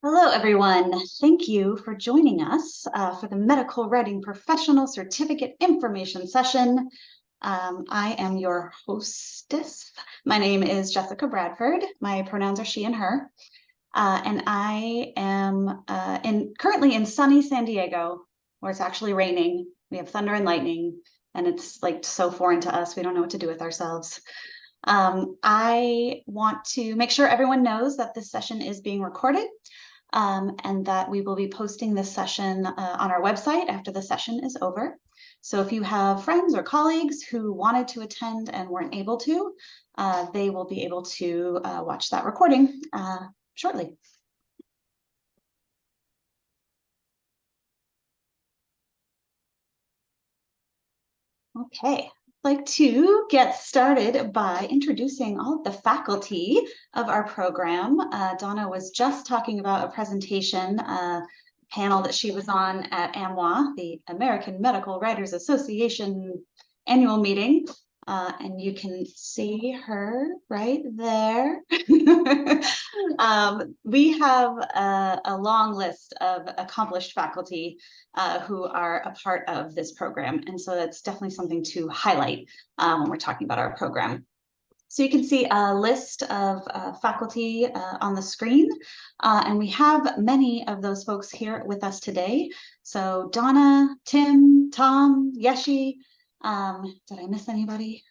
Hello, everyone. Thank you for joining us for the Medical Writing Professional Certificate Information Session. I am your hostess. My name is Jessica Bradford. My pronouns are she and her. And I am currently in sunny San Diego, where it's actually raining. We have thunder and lightning, and it's like so foreign to us. We don't know what to do with ourselves. I want to make sure everyone knows that this session is being recorded. And that we will be posting this session on our website after the session is over. So if you have friends or colleagues who wanted to attend and weren't able to, they will be able to watch that recording shortly. Okay, I'd like to get started by introducing all of the faculty of our program. Donna was just talking about a presentation panel that she was on at AMWA, the American Medical Writers Association annual meeting. And you can see her right there. We have a long list of accomplished faculty who are a part of this program. And so that's definitely something to highlight when we're talking about our program. So you can see a list of faculty on the screen, and we have many of those folks here with us today. So Donna, Tim, Tom, Yeshi, did I miss anybody?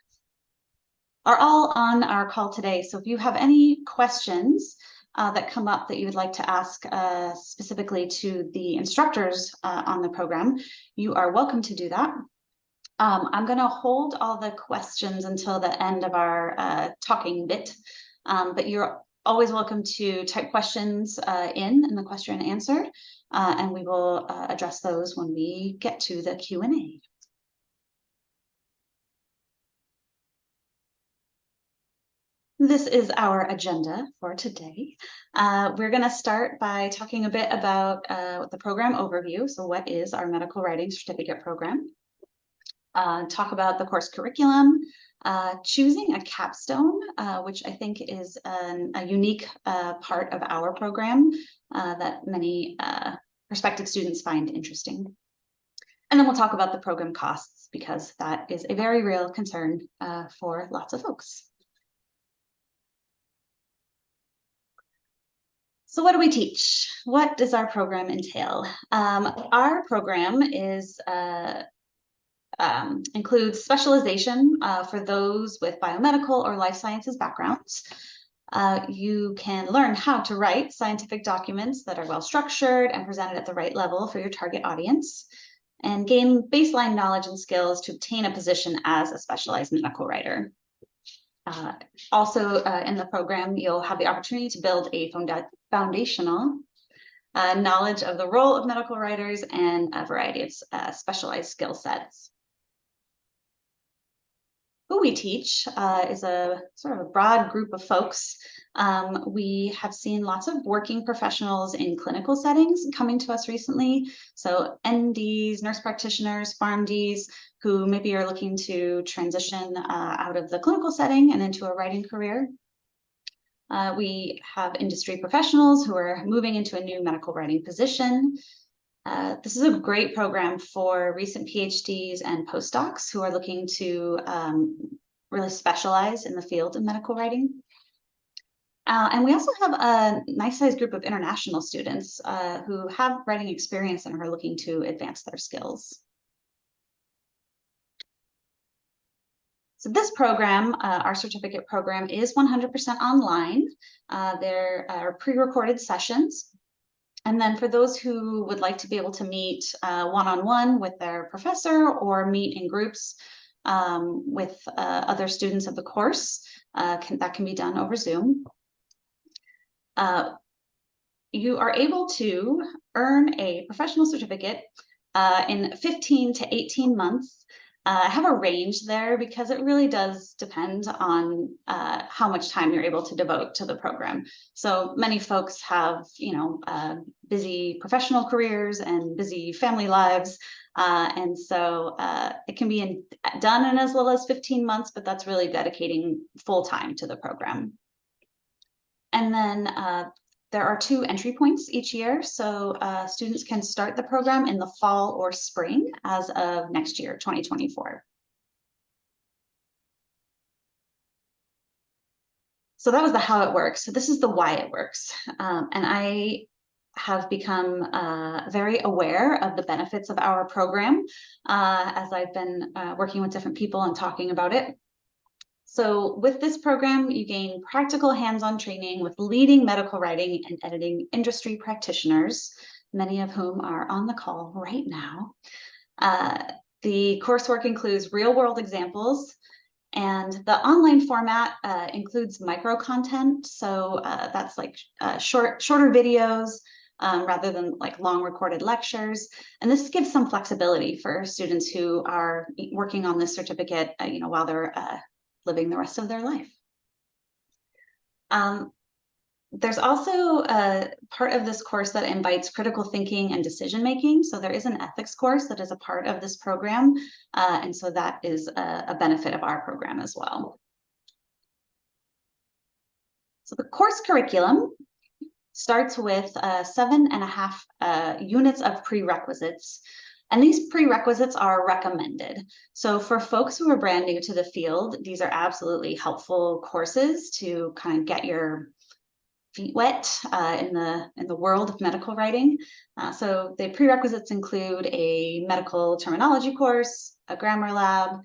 Are all on our call today. So if you have any questions that come up that you would like to ask specifically to the instructors on the program, you are welcome to do that. I'm going to hold all the questions until the end of our talking bit, but you're always welcome to type questions in the question and answer, and we will address those when we get to the Q&A. This is our agenda for today. We're going to start by talking a bit about the program overview. So what is our medical writing certificate program? Talk about the course curriculum, choosing a capstone, which I think is a unique part of our program that many prospective students find interesting. And then we'll talk about the program costs, because that is a very real concern for lots of folks. So what do we teach? What does our program entail? Our program is includes specialization for those with biomedical or life sciences backgrounds. You can learn how to write scientific documents that are well structured and presented at the right level for your target audience, and gain baseline knowledge and skills to obtain a position as a specialized medical writer. Also in the program, you'll have the opportunity to build a foundational knowledge of the role of medical writers and a variety of specialized skill sets. Who we teach is a sort of a broad group of folks. We have seen lots of working professionals in clinical settings coming to us recently. So NDs, nurse practitioners, PharmDs, who maybe are looking to transition out of the clinical setting and into a writing career. We have industry professionals who are moving into a new medical writing position. This is a great program for recent PhDs and postdocs who are looking to really specialize in the field of medical writing. And we also have a nice sized group of international students who have writing experience and are looking to advance their skills. So this program, our certificate program, is 100% online. There are pre-recorded sessions. And then for those who would like to be able to meet one-on-one with their professor or meet in groups with other students of the course, that can be done over Zoom. You are able to earn a professional certificate in 15 to 18 months. I have a range there because it really does depend on how much time you're able to devote to the program. So many folks have, busy professional careers and busy family lives. And so it can be done in as little as 15 months, but that's really dedicating full time to the program. And then there are 2 entry points each year, so students can start the program in the fall or spring as of next year, 2024. So that was the how it works. So this is the why it works. And I have become very aware of the benefits of our program as I've been working with different people and talking about it. So with this program, you gain practical hands-on training with leading medical writing and editing industry practitioners, many of whom are on the call right now. The coursework includes real-world examples, and the online format includes micro content. So that's like shorter videos rather than like long recorded lectures. And this gives some flexibility for students who are working on this certificate, while they're living the rest of their life. There's also a part of this course that invites critical thinking and decision making. So there is an ethics course that is a part of this program. And so that is a benefit of our program as well. So the course curriculum starts with 7.5 units of prerequisites. And these prerequisites are recommended. So for folks who are brand new to the field, these are absolutely helpful courses to kind of get your feet wet in the world of medical writing. So the prerequisites include a medical terminology course, a grammar lab,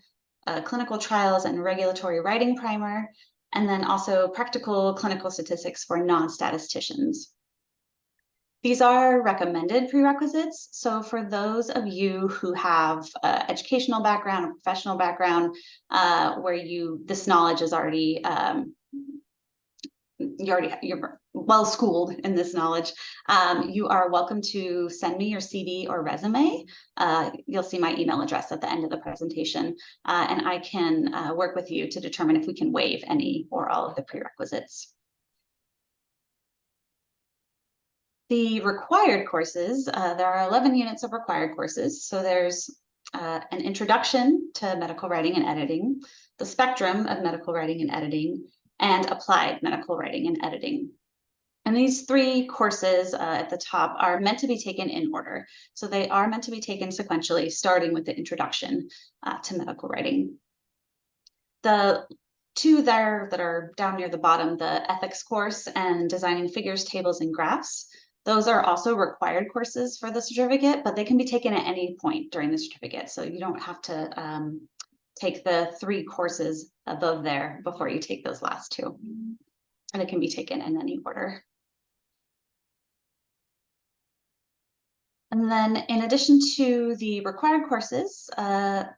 clinical trials and regulatory writing primer, and then also practical clinical statistics for non-statisticians. These are recommended prerequisites. So for those of you who have educational background or professional background where this knowledge is already you're well schooled in this knowledge, you are welcome to send me your CV or resume. You'll see my email address at the end of the presentation, and I can work with you to determine if we can waive any or all of the prerequisites. The required courses, there are 11 units of required courses. So there's an introduction to medical writing and editing, the spectrum of medical writing and editing, and applied medical writing and editing. And these 3 courses at the top are meant to be taken in order. So they are meant to be taken sequentially, starting with the introduction to medical writing. The 2 there that are down near the bottom, the ethics course and designing figures, tables, and graphs, those are also required courses for the certificate, but they can be taken at any point during the certificate. So you don't have to take the 3 courses above there before you take those last 2. And it can be taken in any order. And then in addition to the required courses,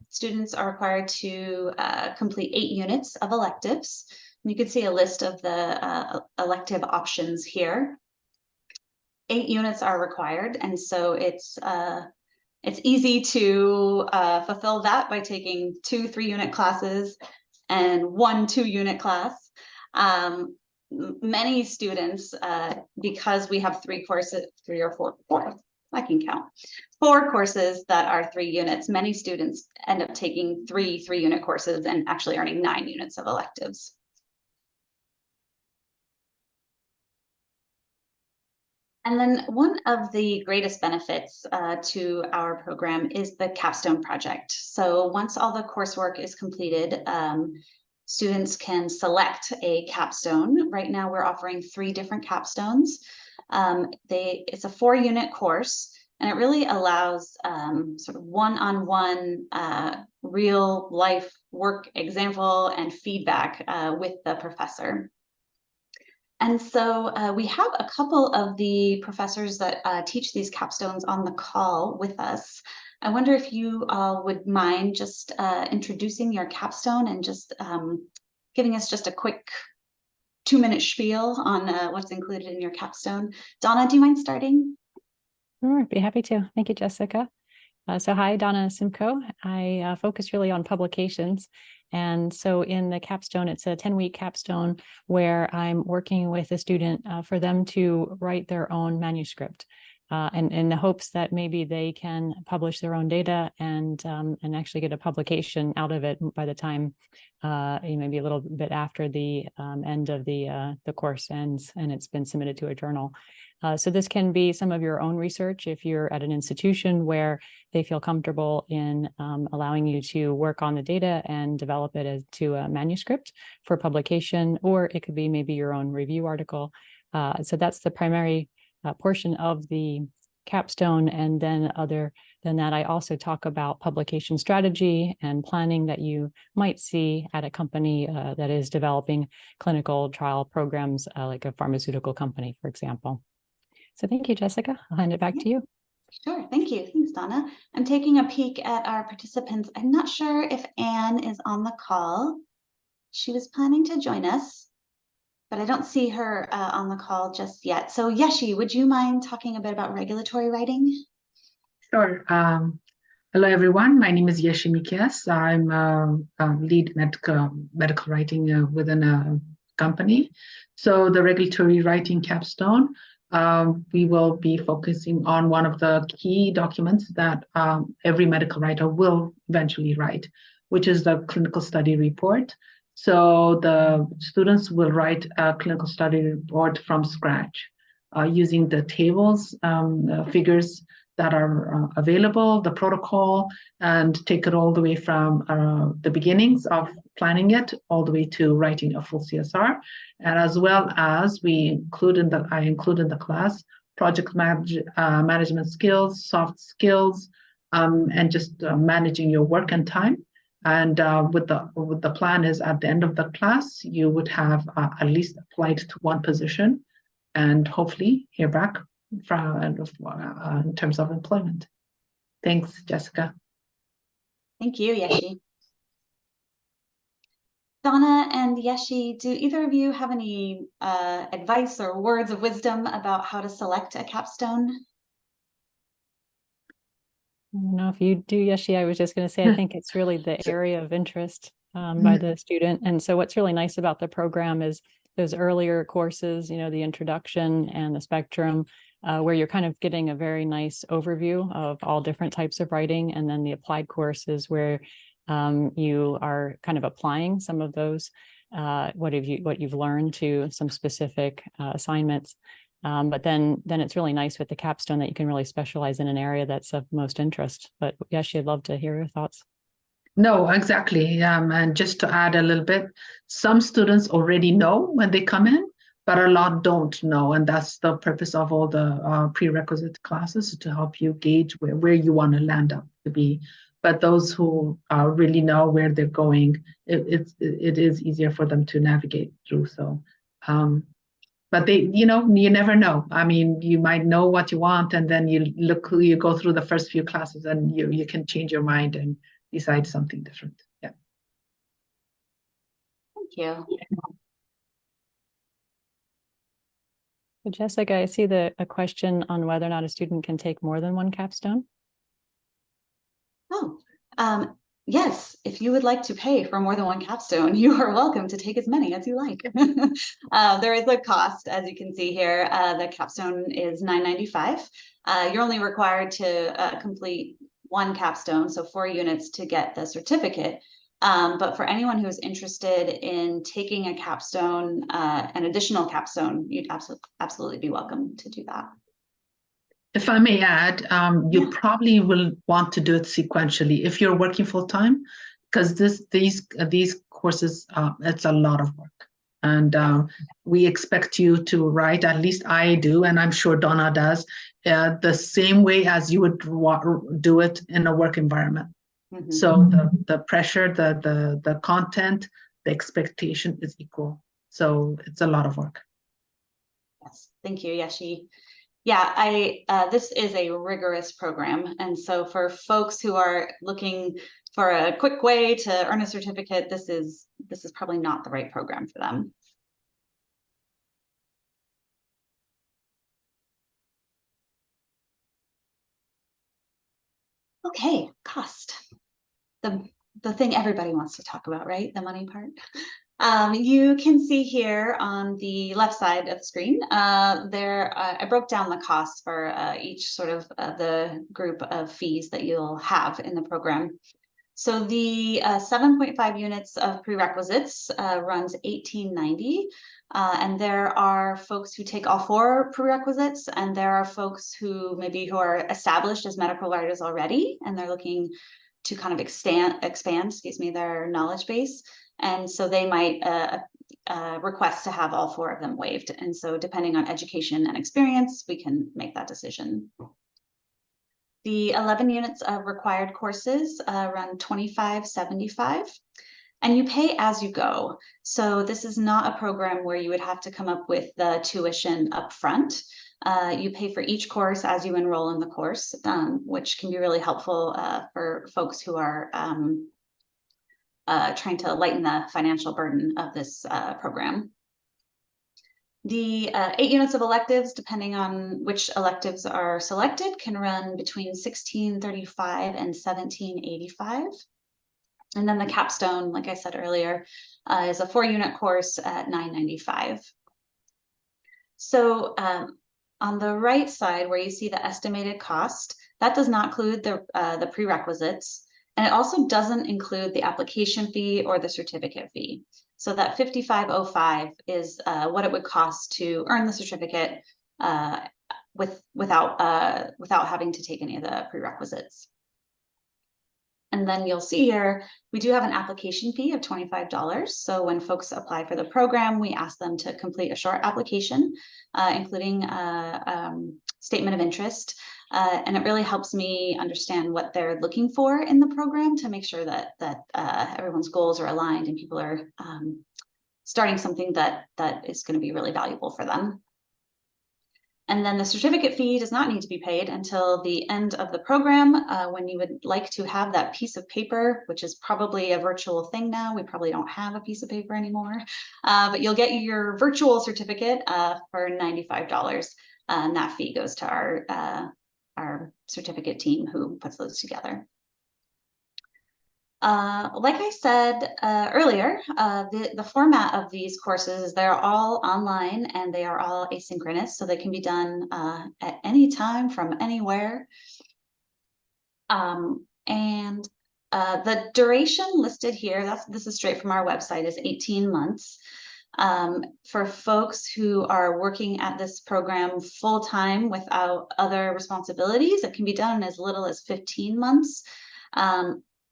students are required to complete 8 units of electives. And you can see a list of the elective options here. 8 units are required, and so it's easy to fulfill that by taking 2 3-unit classes and 1 2-unit class. Many students, because we have 3 courses, 3 or 4, I can count, 4 courses that are 3 units, many students end up taking 3 3-unit courses and actually earning 9 units of electives. And then one of the greatest benefits to our program is the Capstone project. So once all the coursework is completed, students can select a capstone. Right now we're offering 3 different capstones. It's a 4-unit course, and it really allows sort of one-on-one real life work example and feedback with the professor. And so we have a couple of the professors that teach these capstones on the call with us. I wonder if you would mind just introducing your capstone and just giving us just a quick 2-minute spiel on what's included in your capstone. Donna, do you mind starting? Sure, I'd be happy to. Thank you, Jessica. So hi, Donna Simcoe. I focus really on publications. And so in the capstone, it's a 10-week capstone where I'm working with a student for them to write their own manuscript. and in the hopes that maybe they can publish their own data and actually get a publication out of it by the time maybe a little bit after the end of the course ends and it's been submitted to a journal. So this can be some of your own research if you're at an institution where they feel comfortable in allowing you to work on the data and develop it to a manuscript for publication, or it could be maybe your own review article. So that's the primary portion of the capstone. And then other than that, I also talk about publication strategy and planning that you might see at a company that is developing clinical trial programs, like a pharmaceutical company, for example. So thank you, Jessica. I'll hand it back to you. Sure, thank you. Thanks, Donna. I'm taking a peek at our participants. I'm not sure if Anne is on the call. She was planning to join us, but I don't see her on the call just yet. So Yeshi, would you mind talking a bit about regulatory writing? Sure. Hello, everyone. My name is Yeshi Mikias. I'm lead medical writing within a company. So the regulatory writing capstone, we will be focusing on one of the key documents that every medical writer will eventually write, which is the clinical study report. So the students will write a clinical study report from scratch using the tables, figures that are available, the protocol, and take it all the way from the beginnings of planning it all the way to writing a full CSR. And as well as I include in the class project management skills, soft skills, and just managing your work and time. And with the plan is at the end of the class, you would have at least applied to one position and hopefully hear back from in terms of employment. Thanks, Jessica. Thank you, Yeshi. Donna and Yeshi, do either of you have any advice or words of wisdom about how to select a capstone? I don't know if you do, Yeshi. I was just going to say, I think it's really the area of interest by the student. And so what's really nice about the program is those earlier courses, the introduction and the spectrum, where you're kind of getting a very nice overview of all different types of writing. And then the applied courses where you are kind of applying some of those, what you've learned to some specific assignments. But then it's really nice with the capstone that you can really specialize in an area that's of most interest. But Yeshi, I'd love to hear your thoughts. No, exactly. And just to add a little bit, some students already know when they come in, but a lot don't know. And that's the purpose of all the prerequisite classes, to help you gauge where you want to land up to be. But those who really know where they're going, it is easier for them to navigate through. So, but you never know. I mean, you might know what you want, and then you go through the first few classes, and you can change your mind and decide something different. Yeah. Thank you. So Jessica, I see a question on whether or not a student can take more than one capstone. Oh, yes, if you would like to pay for more than one capstone, you are welcome to take as many as you like. There is a cost, as you can see here. The capstone is $9.95. You're only required to complete one capstone, so 4 units to get the certificate. But for anyone who's interested in taking a capstone, an additional capstone, you'd absolutely be welcome to do that. If I may add, you probably will want to do it sequentially if you're working full time, because these courses, it's a lot of work. And we expect you to write, at least I do, and I'm sure Donna does, the same way as you would do it in a work environment. Mm-hmm. So the pressure, the content, the expectation is equal. So it's a lot of work. Yes, thank you, Yeshi. Yeah, this is a rigorous program. And so for folks who are looking for a quick way to earn a certificate, this is probably not the right program for them. Okay, cost. The thing everybody wants to talk about, right? The money part. You can see here on the left side of the screen, I broke down the costs for each sort of the group of fees that you'll have in the program. So the 7.5 units of prerequisites runs $18.90. And there are folks who take all 4 prerequisites, and there are folks who are established as medical writers already, and they're looking to kind of expand, their knowledge base. And so they might request to have all 4 of them waived. And so depending on education and experience, we can make that decision. The 11 units of required courses run $25.75, and you pay as you go. So this is not a program where you would have to come up with the tuition up front. You pay for each course as you enroll in the course, which can be really helpful for folks who are trying to lighten the financial burden of this program. The 8 units of electives, depending on which electives are selected, can run between $16.35 and $17.85. And then the capstone, like I said earlier, is a 4-unit course at $9.95. So on the right side, where you see the estimated cost, that does not include the prerequisites, and it also doesn't include the application fee or the certificate fee. So that $55.05 is what it would cost to earn the certificate without having to take any of the prerequisites. And then you'll see here, we do have an application fee of $25. So when folks apply for the program, we ask them to complete a short application, including a statement of interest. And it really helps me understand what they're looking for in the program to make sure that everyone's goals are aligned and people are starting something that is going to be really valuable for them. And then the certificate fee does not need to be paid until the end of the program, when you would like to have that piece of paper, which is probably a virtual thing now. We probably don't have a piece of paper anymore, but you'll get your virtual certificate for $95. And that fee goes to our certificate team who puts those together. Like I said earlier, the format of these courses, they're all online and they are all asynchronous, so they can be done at any time from anywhere. And the duration listed here, this is straight from our website, is 18 months. For folks who are working at this program full-time without other responsibilities, it can be done in as little as 15 months.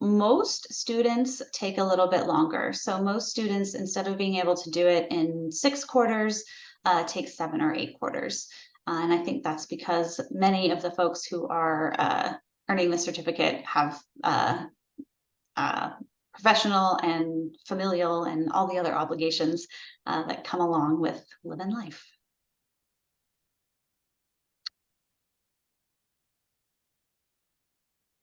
Most students take a little bit longer. So most students, instead of being able to do it in 6 quarters, take 7 or 8 quarters. And I think that's because many of the folks who are earning the certificate have professional and familial and all the other obligations that come along with living life.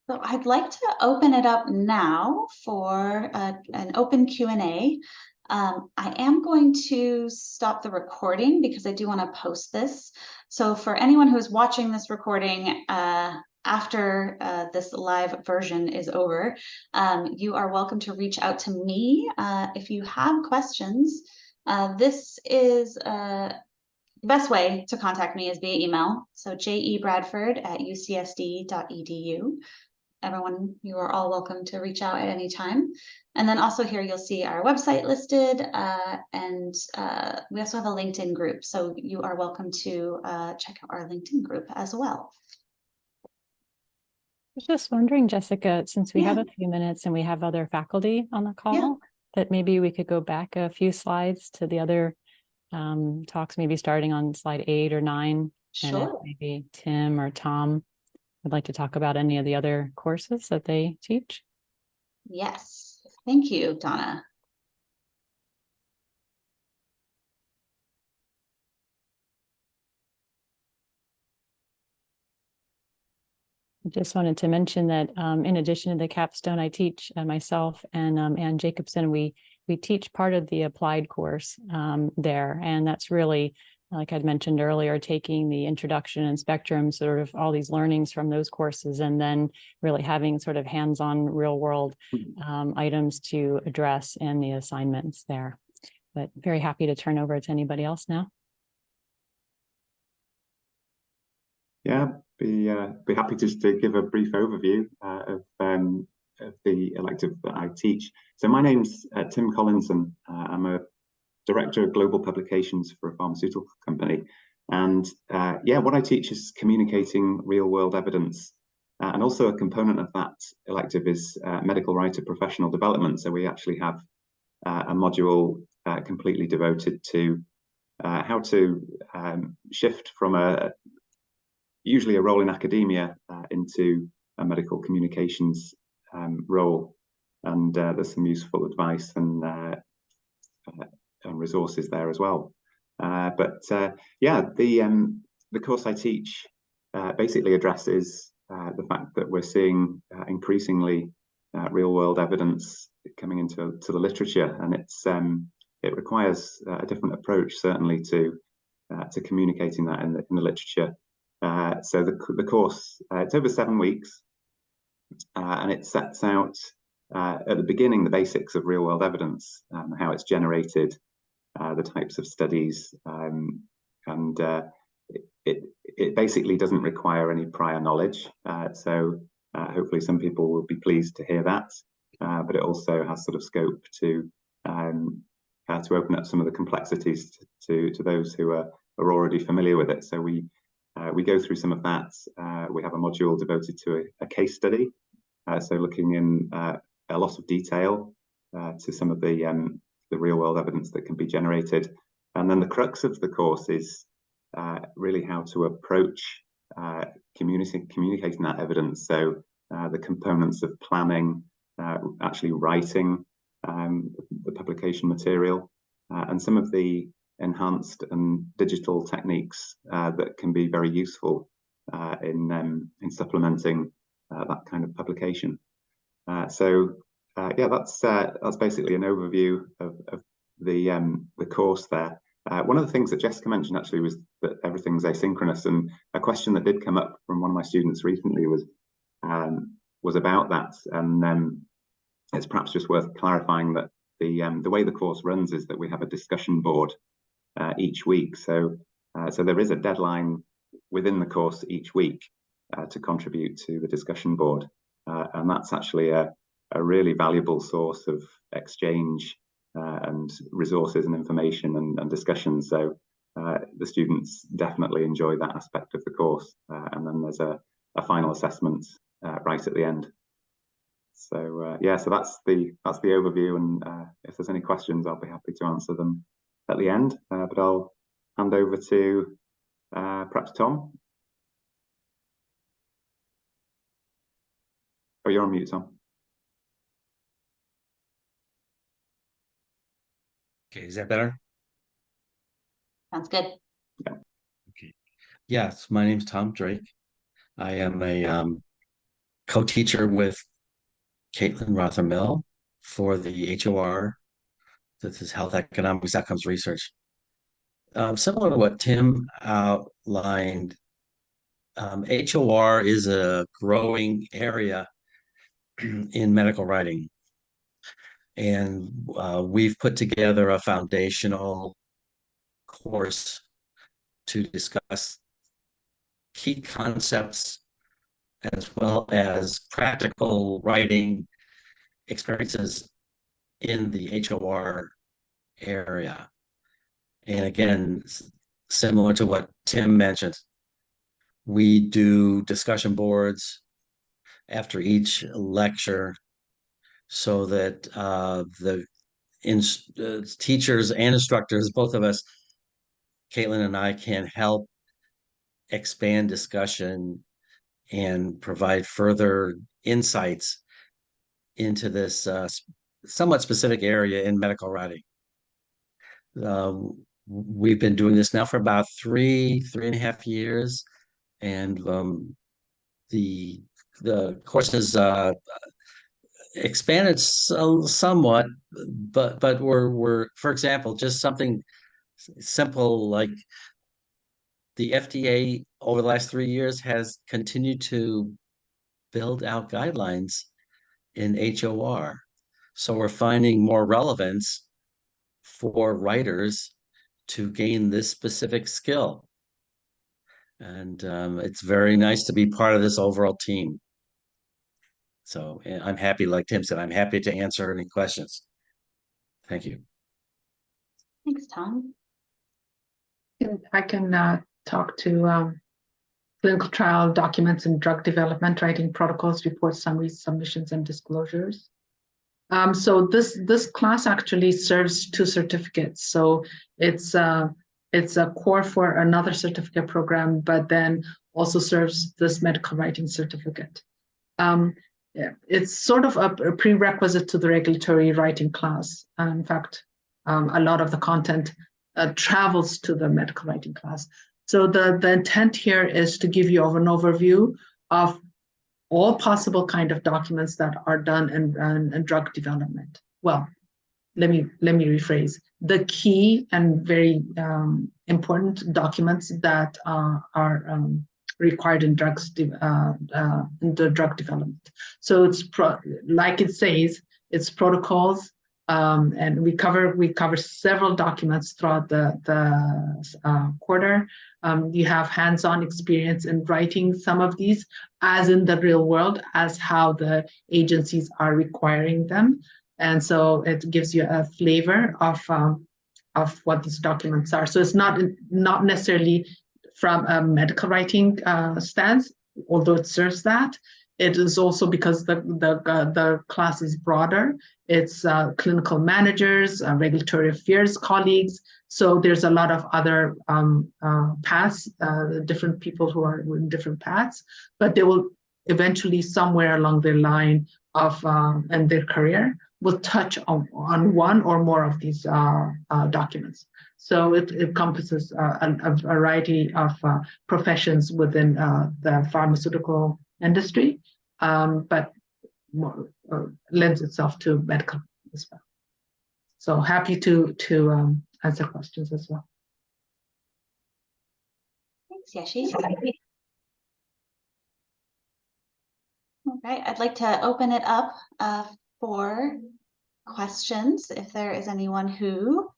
So I'd like to open it up now for an open Q&A. I am going to stop the recording because I do want to post this. So for anyone who is watching this recording after this live version is over, you are welcome to reach out to me if you have questions. This is best way to contact me is via email. So jebradford@ucsd.edu. Everyone, you are all welcome to reach out at any time. And then also here you'll see our website listed, and we also have a LinkedIn group. So you are welcome to check out our LinkedIn group as well. I was just wondering, Jessica, since we have a few minutes and we have other faculty on the call, that maybe we could go back a few slides to the other talks, maybe starting on slide 8 or 9. Sure. And if maybe Tim or Tom would like to talk about any of the other courses that they teach. Yes, thank you, Donna. I just wanted to mention that in addition to the capstone, I teach myself and Ann Jacobson, we teach part of the applied course there. And that's really, like I'd mentioned earlier, taking the introduction and spectrum, sort of all these learnings from those courses, and then really having sort of hands-on real world items to address in the assignments there. but very happy to turn over to anybody else now. Yeah, be happy just to give a brief overview of the elective that I teach. So my name's Tim Collinson. I'm a Director of Global Publications for a pharmaceutical company. And yeah, what I teach is communicating real world evidence. And also a component of that elective is medical writer professional development. So we actually have a module completely devoted to how to shift from usually a role in academia into a medical communications role. And there's some useful advice and resources there as well. But yeah, the course I teach basically addresses the fact that we're seeing increasingly real world evidence coming into the literature, and it requires a different approach certainly to communicating that in the literature. So the course it's over 7 weeks, and it sets out at the beginning the basics of real world evidence, how it's generated, the types of studies, and it basically doesn't require any prior knowledge. So hopefully some people will be pleased to hear that, but it also has sort of scope to open up some of the complexities to those who are already familiar with it. So we go through some of that. We have a module devoted to a case study, so looking in a lot of detail to some of the real world evidence that can be generated. And then the crux of the course is really how to approach communicating that evidence. So the components of planning, actually writing the publication material, and some of the enhanced and digital techniques that can be very useful in supplementing that kind of publication. Yeah, that's basically an overview of the course there. One of the things that Jessica mentioned actually was that everything's asynchronous, and a question that did come up from one of my students recently was about that, and it's perhaps just worth clarifying that the way the course runs is that we have a discussion board each week. So there is a deadline within the course each week to contribute to the discussion board, and that's actually a really valuable source of exchange and resources and information and discussion. So the students definitely enjoy that aspect of the course, and then there's a final assessment right at the end. So yeah, so that's the overview, and if there's any questions, I'll be happy to answer them at the end. But I'll hand over to perhaps Tom. Oh, you're on mute, Tom. Okay, is that better? Sounds good. Yeah. Okay. Yes, my name's Tom Drake. I am a co-teacher with Caitlin Rothermill for the HOR, this is Health Economics Outcomes Research. Similar to what Tim outlined, HOR is a growing area in medical writing. And we've put together a foundational course to discuss key concepts as well as practical writing experiences in the HOR area. And again, similar to what Tim mentioned, we do discussion boards after each lecture so that the teachers and instructors, both of us, Caitlin and I, can help expand discussion and provide further insights into this somewhat specific area in medical writing. We've been doing this now for about three and a half years, and the course has expanded somewhat, but we're for example, just something simple like the FDA over the last 3 years has continued to build out guidelines in HOR. So we're finding more relevance for writers to gain this specific skill. And it's very nice to be part of this overall team. So I'm happy, like Tim said, I'm happy to answer any questions. Thank you. Thanks, Tom. I can talk to clinical trial documents and drug development, writing protocols, reports, summaries, submissions, and disclosures. So this class actually serves 2 certificates. So it's a core for another certificate program, but then also serves this medical writing certificate. Yeah, it's sort of a prerequisite to the regulatory writing class. In fact, a lot of the content travels to the medical writing class. So the intent here is to give you an overview of all possible kind of documents that are done in drug development. Well, let me rephrase. The key and very important documents that are required in in the drug development. So it's like it says, it's protocols, and we cover several documents throughout the quarter. You have hands-on experience in writing some of these, as in the real world, as how the agencies are requiring them, and so it gives you a flavor of what these documents are. So it's not necessarily from a medical writing stance, although it serves that. It is also because the class is broader. It's clinical managers, regulatory affairs colleagues. So there's a lot of other paths, different people who are in different paths, but they will eventually somewhere along their line of and their career will touch on one or more of these documents. So it encompasses a variety of professions within the pharmaceutical industry, but more, lends itself to medical as well. So happy to answer questions as well. Thanks, Yeshi. All right, I'd like to open it up for questions, if there is anyone who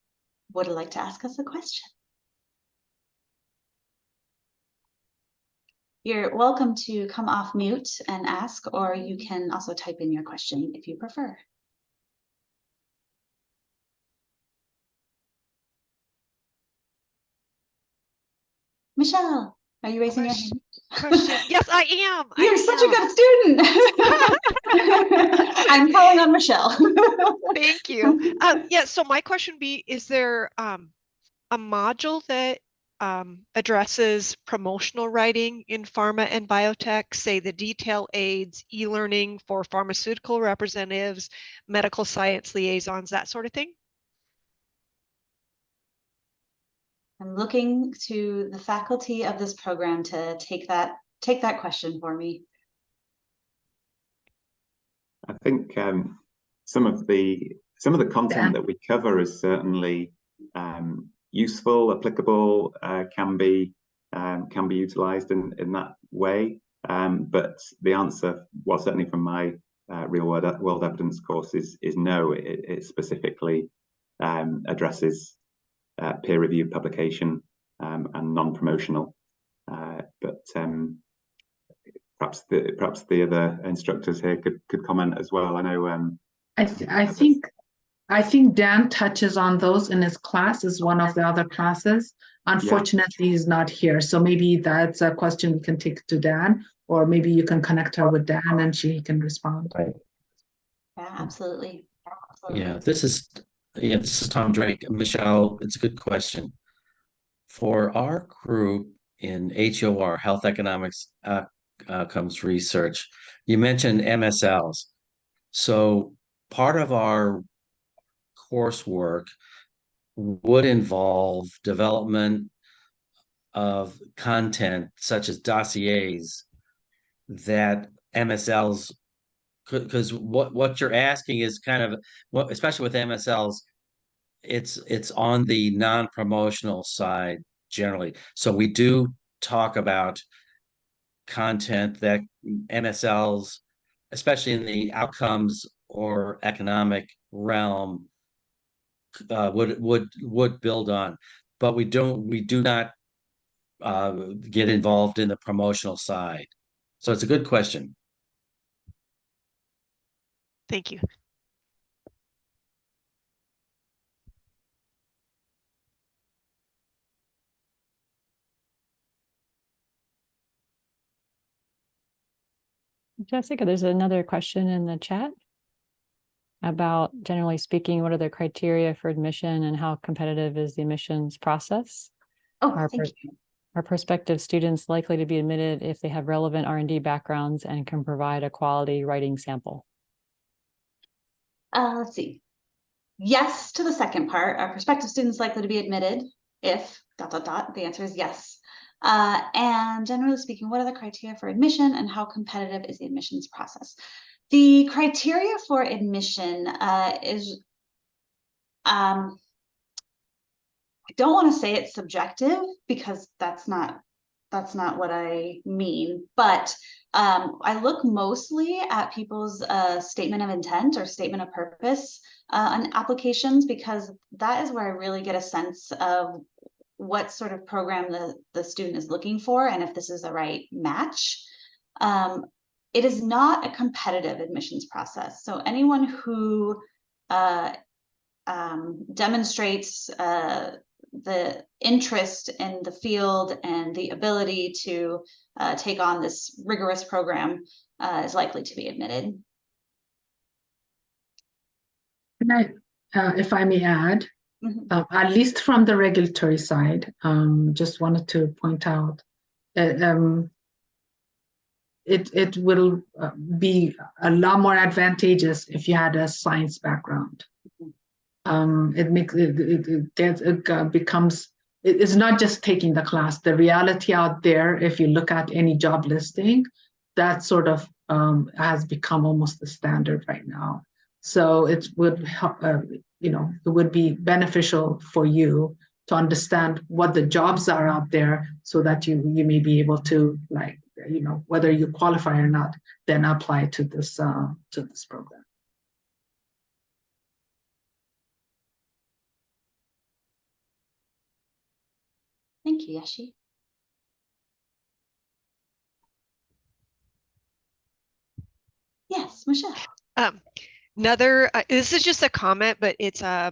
would like to ask us a question. You're welcome to come off mute and ask, or you can also type in your question if you prefer. Michelle, are you raising your hand? Question. Yes, I am. You're such a good student. I'm calling on Michelle. Thank you. Yeah, so my question would be, is there a module that addresses promotional writing in pharma and biotech, say the detail aids, e-learning for pharmaceutical representatives, medical science liaisons, that sort of thing? I'm looking to the faculty of this program to take that question for me. I think some of the content that we cover is certainly useful, applicable, can be utilized in that way. But the answer, well, certainly from my real world evidence course, is no. It specifically addresses peer-reviewed publication and non-promotional. But perhaps the other instructors here could comment as well. I know. I think Dan touches on those in his class as one of the other classes. Unfortunately, he's not here, so maybe that's a question we can take to Dan, or maybe you can connect her with Dan and she can respond. Right. Yeah, absolutely. Yeah, this is Tom Drake. Michelle, it's a good question. For our group in HOR, Health Economics Outcomes Research, you mentioned MSLs. So part of our coursework would involve development of content such as dossiers that MSLs, because what you're asking is kind of what, especially with MSLs, it's on the non-promotional side generally. So we do talk about content that MSLs, especially in the outcomes or economic realm, would build on, but we do not get involved in the promotional side. So it's a good question. Thank you. Jessica, there's another question in the chat about, generally speaking, what are the criteria for admission and how competitive is the admissions process? Oh, Are thank you. Are prospective students likely to be admitted if they have relevant R&D backgrounds and can provide a quality writing sample? Let's see. Yes to the second part. Are prospective students likely to be admitted if ... The answer is yes. And generally speaking, what are the criteria for admission and how competitive is the admissions process? The criteria for admission is, I don't want to say it's subjective because that's not what I mean, but I look mostly at people's statement of intent or statement of purpose on applications, because that is where I really get a sense of what sort of program the student is looking for and if this is the right match. It is not a competitive admissions process. So anyone who demonstrates the interest in the field and the ability to take on this rigorous program is likely to be admitted. And if I may add, at least from the regulatory side, just wanted to point out that it will be a lot more advantageous if you had a science background. It's not just taking the class. The reality out there, if you look at any job listing, that sort of has become almost the standard right now. So it would help, it would be beneficial for you to understand what the jobs are out there, so that you may be able to, like, whether you qualify or not, then apply to this program. Thank you, Yeshi. Yes, Michelle. Another, this is just a comment, but it's a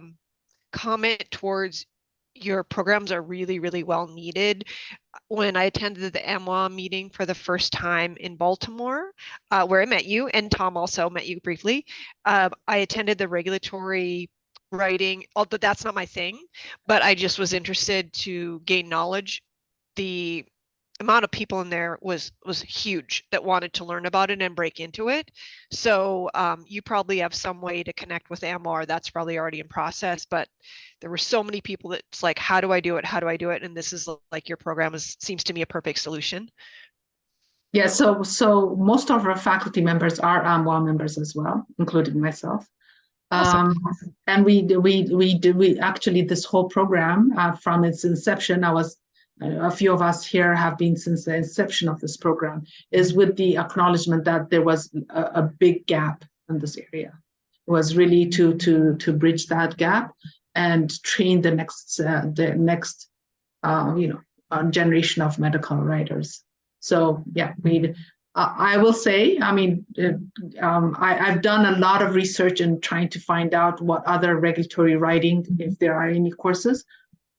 comment towards your programs are really, really well needed. When I attended the AMWA meeting for the first time in Baltimore, where I met you, and Tom also met you briefly, I attended the regulatory writing, although that's not my thing, but I just was interested to gain knowledge. The amount of people in there was huge that wanted to learn about it and break into it. So you probably have some way to connect with AMWA. That's probably already in process, but there were so many people that's like, how do I do it? How do I do it? And this is like, your program seems to me a perfect solution. Yeah, so most of our faculty members are AMWA members as well, including myself. Awesome. And we actually, this whole program from its inception, a few of us here have been since the inception of this program, is with the acknowledgement that there was a big gap in this area. It was really to bridge that gap and train the next generation of medical writers. So yeah, I will say, I mean, I've done a lot of research in trying to find out what other regulatory writing, if there are any courses.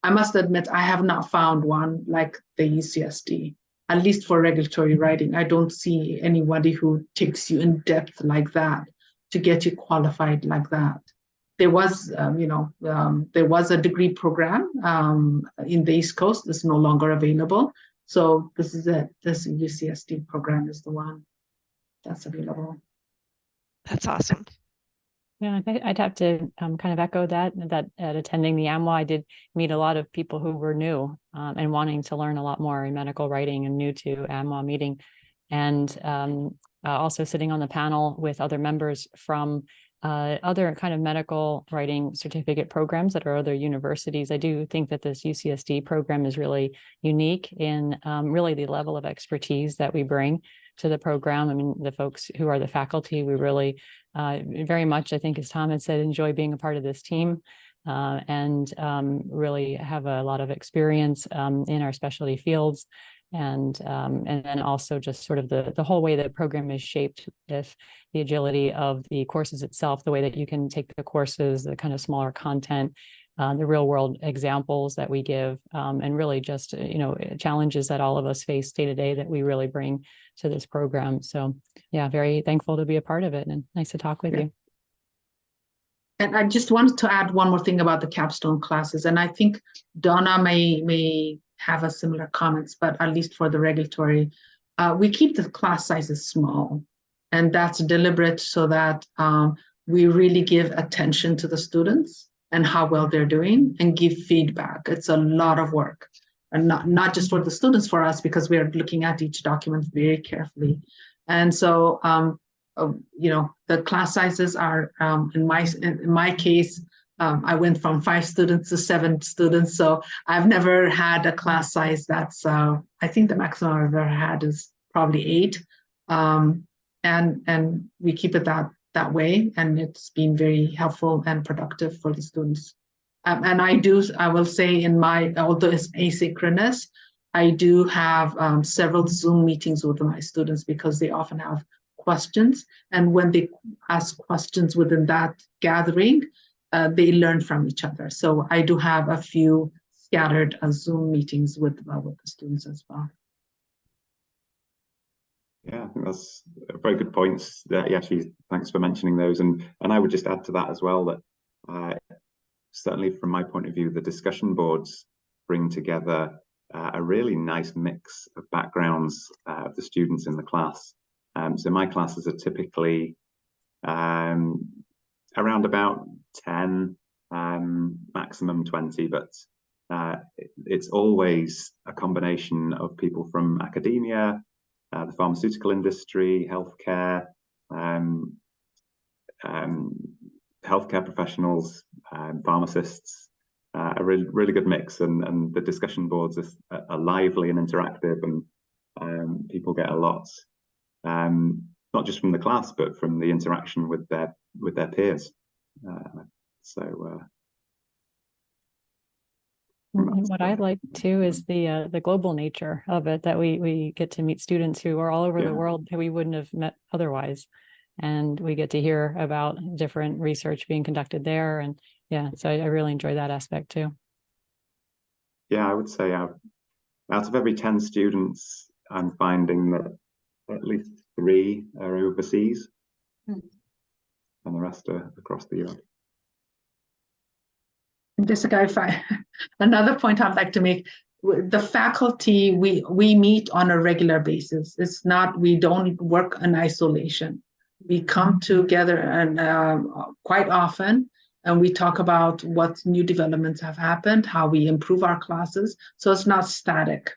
I must admit, I have not found one like the UCSD, at least for regulatory writing. I don't see anybody who takes you in depth like that to get you qualified like that. There was, there was a degree program in the East Coast that's no longer available. So this is it. This UCSD program is the one that's available. That's awesome. Yeah, I'd have to kind of echo that at attending the AMWA, I did meet a lot of people who were new and wanting to learn a lot more in medical writing and new to AMWA meeting. And also sitting on the panel with other members from other kind of medical writing certificate programs that are other universities. I do think that this UCSD program is really unique in really the level of expertise that we bring to the program. I mean, the folks who are the faculty, we really very much, I think, as Tom had said, enjoy being a part of this team. and really have a lot of experience in our specialty fields. And then also just sort of the whole way the program is shaped with the agility of the courses itself, the way that you can take the courses, the kind of smaller content, the real world examples that we give, and really just, challenges that all of us face day to day that we really bring to this program. So yeah, very thankful to be a part of it, and nice to talk with you. And I just wanted to add one more thing about the capstone classes. And I think Donna may have a similar comments, but at least for the regulatory, we keep the class sizes small. And that's deliberate so that we really give attention to the students and how well they're doing and give feedback. It's a lot of work. And not just for the students, for us, because we are looking at each document very carefully. And so the class sizes are, in my case, I went from 5 students to 7 students. So I've never had a class size that's, I think the maximum I've ever had is probably 8. And we keep it that way. And it's been very helpful and productive for the students. And I will say although it's asynchronous, I do have several Zoom meetings with my students because they often have questions, and when they ask questions within that gathering, they learn from each other. So I do have a few scattered Zoom meetings with the students as well. Yeah, I think that's a very good points. Thanks for mentioning those, and I would just add to that as well that certainly from my point of view, the discussion boards bring together a really nice mix of backgrounds of the students in the class. So my classes are typically around about 10, maximum 20, but it's always a combination of people from academia, the pharmaceutical industry, healthcare, healthcare professionals, pharmacists, a really good mix, and the discussion boards are lively and interactive, and people get a lot. Not just from the class, but from the interaction with their peers. What I like too is the global nature of it, that we get to meet students who are all over the world that we wouldn't have met otherwise, and we get to hear about different research being conducted there, and so I really enjoy that aspect too. I would say out of every 10 students, I'm finding that at least 3 are overseas, and the rest are across the US. Jessica, another point I'd like to make, the faculty, we meet on a regular basis. It's not, we don't work in isolation. We come together and quite often, and we talk about what new developments have happened, how we improve our classes. So it's not static.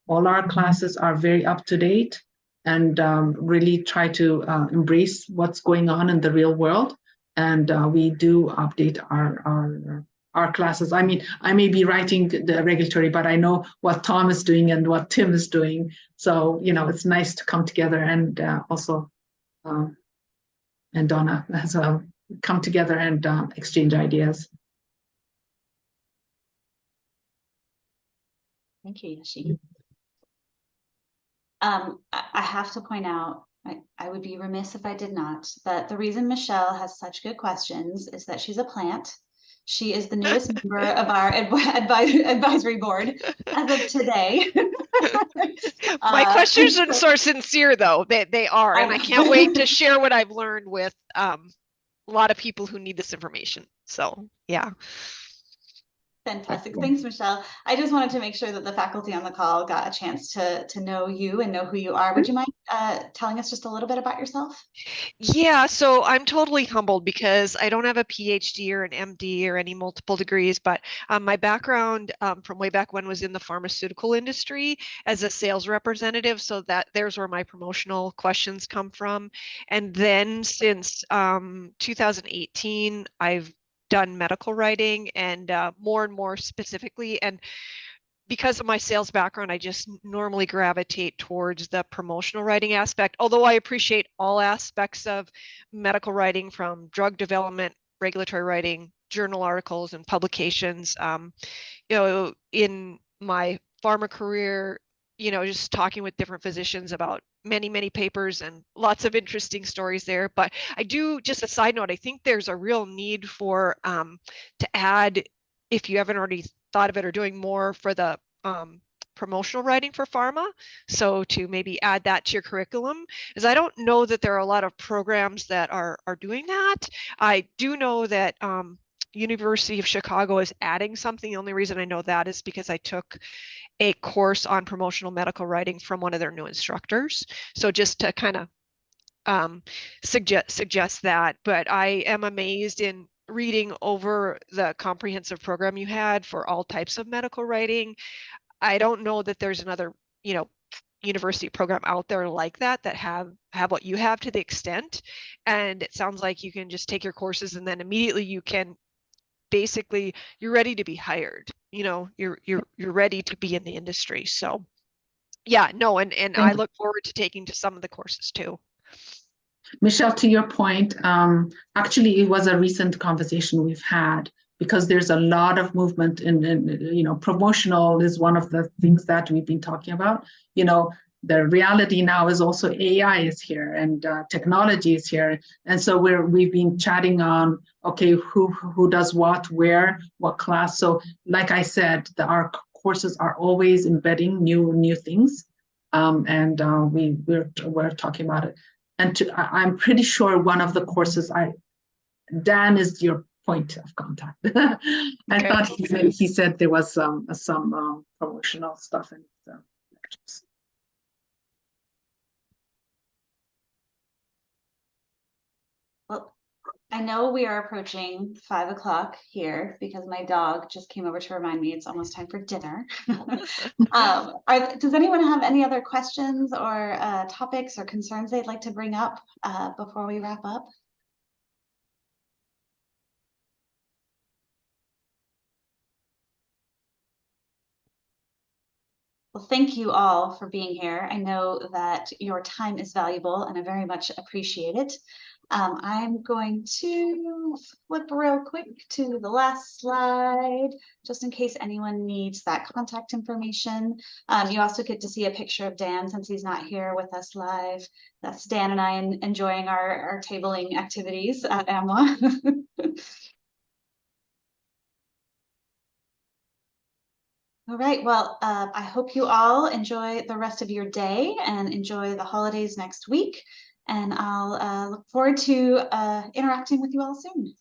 All our classes are very up to date, and really try to embrace what's going on in the real world. And we do update our classes. I mean, I may be writing the regulatory, but I know what Tom is doing and what Tim is doing. So, it's nice to come together, and also, and Donna as well, come together and exchange ideas. Thank you, Yashi. I have to point out, I would be remiss if I did not, that the reason Michelle has such good questions is that she's a plant. She is the newest member of our advisory board as of today. My questions are sincere, though. They are, and I can't wait to share what I've learned with a lot of people who need this information. So, yeah. Fantastic. Thanks, Michelle. I just wanted to make sure that the faculty on the call got a chance to know you and know who you are. Would you mind telling us just a little bit about yourself? Yeah, so I'm totally humbled because I don't have a PhD or an MD or any multiple degrees, but my background from way back when was in the pharmaceutical industry as a sales representative. So there's where my promotional questions come from. And then since 2018, I've done medical writing, and more specifically, and because of my sales background, I just normally gravitate towards the promotional writing aspect, although I appreciate all aspects of medical writing, from drug development, regulatory writing, journal articles and publications. You know, in my pharma career, you know, just talking with different physicians about many papers and lots of interesting stories there. But I do, just a side note, I think there's a real need for to add, if you haven't already thought of it, or doing more for the promotional writing for pharma. So to maybe add that to your curriculum, because I don't know that there are a lot of programs that are doing that. I do know that University of Chicago is adding something. The only reason I know that is because I took a course on promotional medical writing from one of their new instructors. So just to kind of suggest that, but I am amazed in reading over the comprehensive program you had for all types of medical writing. I don't know that there's another, you know, university program out there like that have what you have to the extent. And it sounds like you can just take your courses and then immediately you can basically, you're ready to be hired. You know, you're ready to be in the industry. So yeah, no, and I look forward to taking to some of the courses too. Michelle, to your point, actually, it was a recent conversation we've had, because there's a lot of movement in, you know, promotional is one of the things that we've been talking about. You know, the reality now is also AI is here, and technology is here. And so we've been chatting on, okay, who does what, where, what class. So like I said, our courses are always embedding new things. And we're talking about it. And I'm pretty sure one of the courses Dan is your point of contact. I thought he said there was some promotional stuff in the lectures. Well, I know we are approaching 5 o'clock here because my dog just came over to remind me it's almost time for dinner. Does anyone have any other questions or topics or concerns they'd like to bring up before we wrap up? Well, thank you all for being here. I know that your time is valuable and I very much appreciate it. I'm going to flip real quick to the last slide, just in case anyone needs that contact information. You also get to see a picture of Dan since he's not here with us live. That's Dan and I enjoying our tabling activities at AMWA. All right, well, I hope you all enjoy the rest of your day and enjoy the holidays next week. And I'll look forward to interacting with you all soon.